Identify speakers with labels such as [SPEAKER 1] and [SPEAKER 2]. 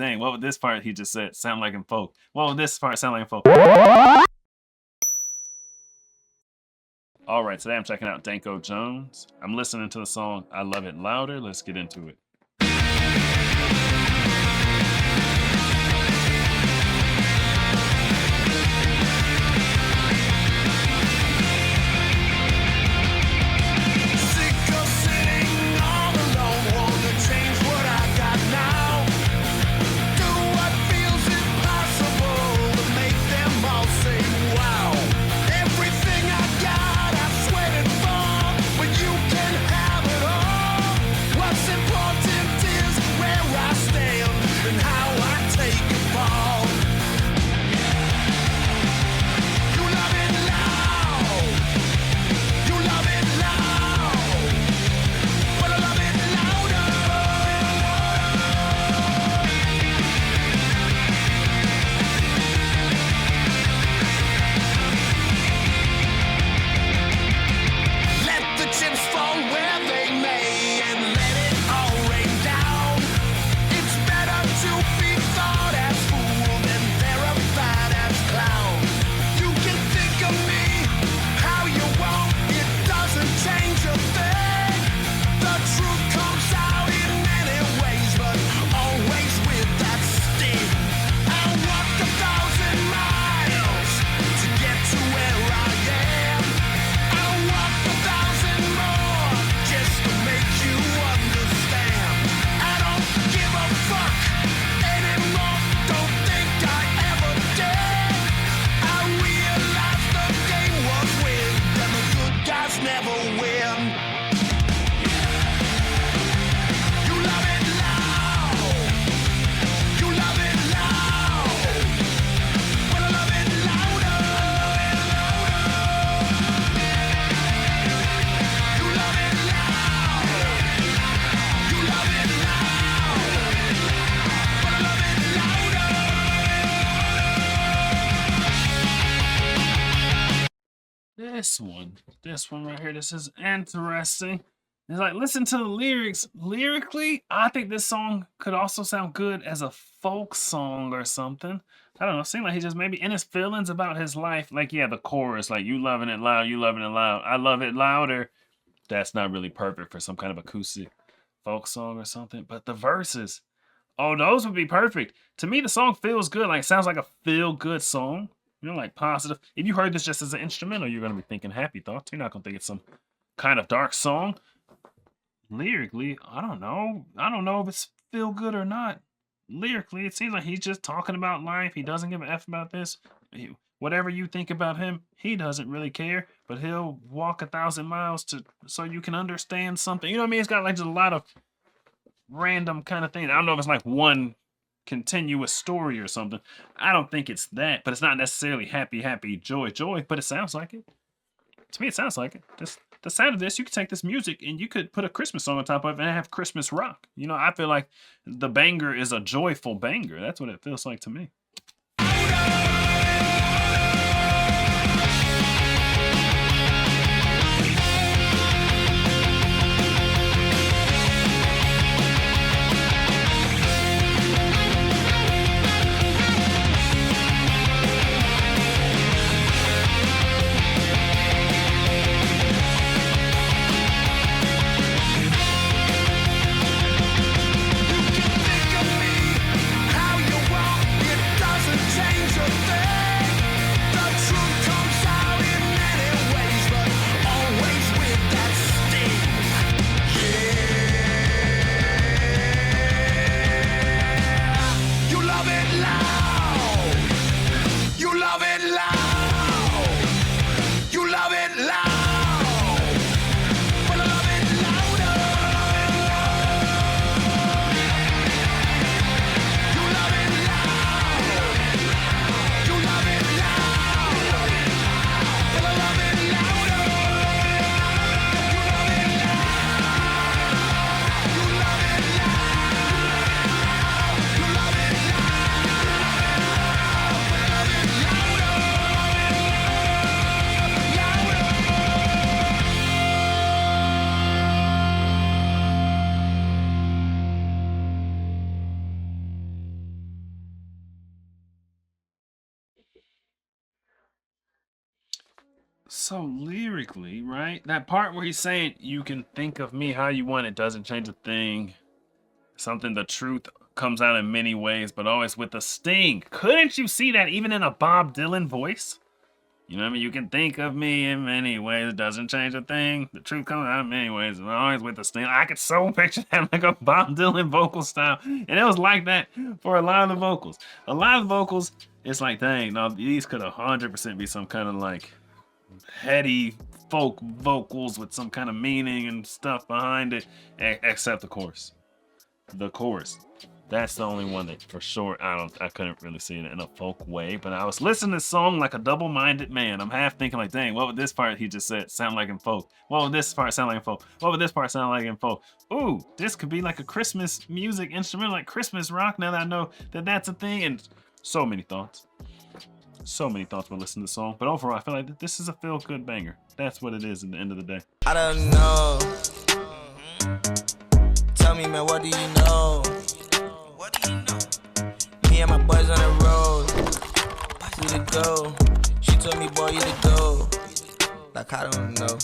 [SPEAKER 1] dang, what would this part he just said sound like in folk? What would this part sound like in folk? All right, today I'm checking out Danko Jones. I'm listening to the song I Love It Louder. Let's get into it. This one right here, this is interesting. It's like, listen to the lyrics. Lyrically, I think this song could also sound good as a folk song or something. I don't know, it seems like he just maybe in his feelings about his life. Like, yeah, the chorus, like, you loving it loud, you loving it loud, I love it louder. That's not really perfect for some kind of acoustic folk song or something. But the verses, oh, those would be perfect. To me, the song feels good. Like, it sounds like a feel-good song. You know, like positive. If you heard this just as an instrumental, you're going to be thinking happy thoughts. You're not going to think it's some kind of dark song. Lyrically, I don't know. I don't know if it's feel good or not. Lyrically, it seems like he's just talking about life. He doesn't give a F about this. Whatever you think about him, he doesn't really care. But he'll walk 1,000 miles so you can understand something. You know what I mean? It's got like just a lot of random kind of things. I don't know if it's like one continuous story or something. I don't think it's that, but it's not necessarily happy, joy, but it sounds like it. To me, it sounds like it. Just the sound of this, you could take this music and you could put a Christmas song on top of it and have Christmas rock. You know, I feel like the banger is a joyful banger. That's what it feels like to me. So lyrically, right? That part where he's saying you can think of me how you want, it doesn't change a thing. Something, the truth comes out in many ways, but always with a sting. Couldn't you see that even in a Bob Dylan voice? You know what I mean? You can think of me in many ways, it doesn't change a thing. The truth comes out in many ways, but always with a sting. I could so picture that like a Bob Dylan vocal style. And it was like that for a lot of the vocals. A lot of the vocals, it's like, dang, no, these could 100% be some kind of like heady folk vocals with some kind of meaning and stuff behind it, except the chorus. The chorus. That's the only one that for sure I couldn't really see it in a folk way. But I was listening to this song like a double-minded man. I'm half thinking like, dang, what would this part he just said sound like in folk? What would this part sound like in folk? What would this part sound like in folk? Ooh, this could be like a Christmas music instrument, like Christmas rock. Now that I know that that's a thing, and so many thoughts. So many thoughts when listening to the song. But overall, I feel like this is a feel-good banger. That's what it is at the end of the day.
[SPEAKER 2] I don't know. Tell me, man, what do you know? What do you know? Me and my boys on the road. Who to go? She told me, boy, you to go. Like, I don't know.